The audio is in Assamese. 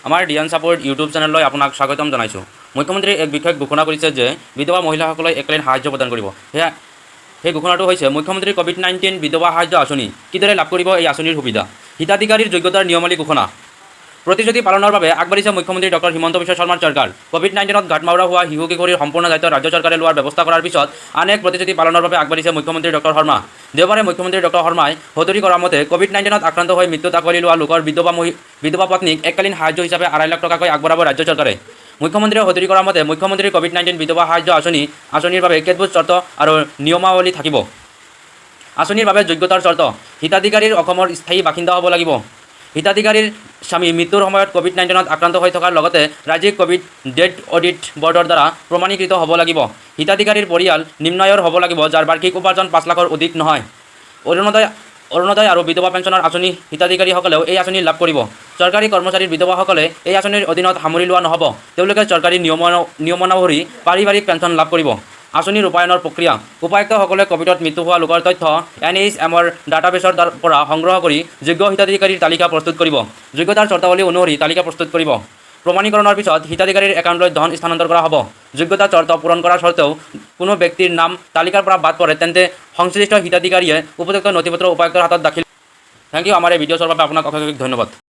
আমাৰ ডিয়ান ছাপোৰ্ট ইউটিউব চেনেললৈ আপোনাক স্বাগতম জনাইছোঁ। মুখ্যমন্ত্ৰীয়ে এক বিশেষ ঘোষণা কৰিছে যে বিধৱা মহিলাসকলক এককালীন সাহায্য প্ৰদান কৰিব। সেই ঘোষণাটো হৈছে মুখ্যমন্ত্ৰীৰ কোভিড-19 বিধৱা সাহায্য আঁচনি কিদৰে লাভ কৰিব এই আঁচনিৰ সুবিধা। হিতাধিকাৰীৰ যোগ্যতাৰ নিয়মাৱলী ঘোষণা। প্ৰতিশ্ৰুতি পালনৰ বাবে আগবাঢ়িছে মুখ্যমন্ত্ৰী ডক্টৰ হিমন্ত বিশ্ব শৰ্মাৰ চৰকাৰ। কোভিড-19ত গাঁতমাউৰা হোৱা শিশু কিশোৰীৰ সম্পূৰ্ণ দায়িত্ব ৰাজ্য চৰকাৰে লোৱাৰ ব্যৱস্থা কৰাৰ পিছত আন এক প্ৰতিশ্ৰুতি পালনৰ বাবে আগবাঢ়িছে মুখ্যমন্ত্ৰী ডক্টৰ শৰ্মা। দেওবাৰে মুখ্যমন্ত্ৰী ডক্টৰ শৰ্মাই সদৰি কৰা মতে কোভিড-19ত আক্ৰান্ত হৈ মৃত্যুত আঁকোৱালি লোৱা লোকৰ বিধৱা পত্নীক এককালীন সাহায্য হিচাপে 2.5 লাখ টকাকৈ আগবঢ়াব ৰাজ্য চৰকাৰে। মুখ্যমন্ত্ৰীয়ে সদৰি কৰা মতে মুখ্যমন্ত্ৰীৰ কোভিড-19 বিধৱা সাহায্য আঁচনিৰ বাবে কেতবোৰ চৰ্ত আৰু নিয়মাৱলী থাকিব। আঁচনিৰ বাবে যোগ্যতাৰ চৰ্ত। হিতাধিকাৰীৰ অসমৰ স্থায়ী বাসিন্দা হ'ব লাগিব। হিতাধিকাৰীৰ স্বামী মৃত্যুৰ সময়ত কোভিড-19ত আক্ৰান্ত হৈ থকাৰ লগতে ৰাজ্যিক কোভিড ডেথ অডিট বৰ্ডৰ দ্বাৰা প্ৰমাণীকৃত হ'ব লাগিব। হিতাধিকাৰীৰ পৰিয়াল নিম্নায়ৰ হ'ব লাগিব, যাৰ বাৰ্ষিক উপাৰ্জন 5 লাখৰ অধিক নহয়। অৰুণোদয় আৰু বিধৱা পেঞ্চনৰ আঁচনি হিতাধিকাৰীসকলেও এই আঁচনি লাভ কৰিব। চৰকাৰী কৰ্মচাৰীৰ বিধৱাসকলে এই আঁচনিৰ অধীনত সামৰি লোৱা নহ'ব। তেওঁলোকে চৰকাৰী নিয়মানুসৰি পাৰিবাৰিক পেঞ্চন লাভ কৰিব। আঁচনি ৰূপায়ণৰ প্ৰক্ৰিয়া। উপায়ুক্তসকলে কোভিডত মৃত্যু হোৱা লোকৰ তথ্য NHMৰ ডাটাবেছৰ পৰা সংগ্ৰহ কৰি যোগ্য হিতাধিকাৰীৰ তালিকা প্ৰস্তুত কৰিব। যোগ্যতাৰ চৰ্তাৱলী অনুসৰি তালিকা প্ৰস্তুত কৰিব। প্ৰমাণীকৰণৰ পিছত হিতাধিকাৰীৰ একাউণ্টলৈ ধন স্থানান্তৰ কৰা হ'ব। যোগ্যতাৰ চৰ্ত পূৰণ কৰাৰ স্বত্তেও কোনো ব্যক্তিৰ নাম তালিকাৰ পৰা বাদ পৰে তেন্তে সংশ্লিষ্ট হিতাধিকাৰীয়ে উপযুক্ত নথিপত্ৰ উপায়ুক্তৰ হাতত দাখিল। Thank you. আমাৰ এই ভিডিঅ' চোৱাৰ বাবে আপোনাক অশেষ ধন্যবাদ।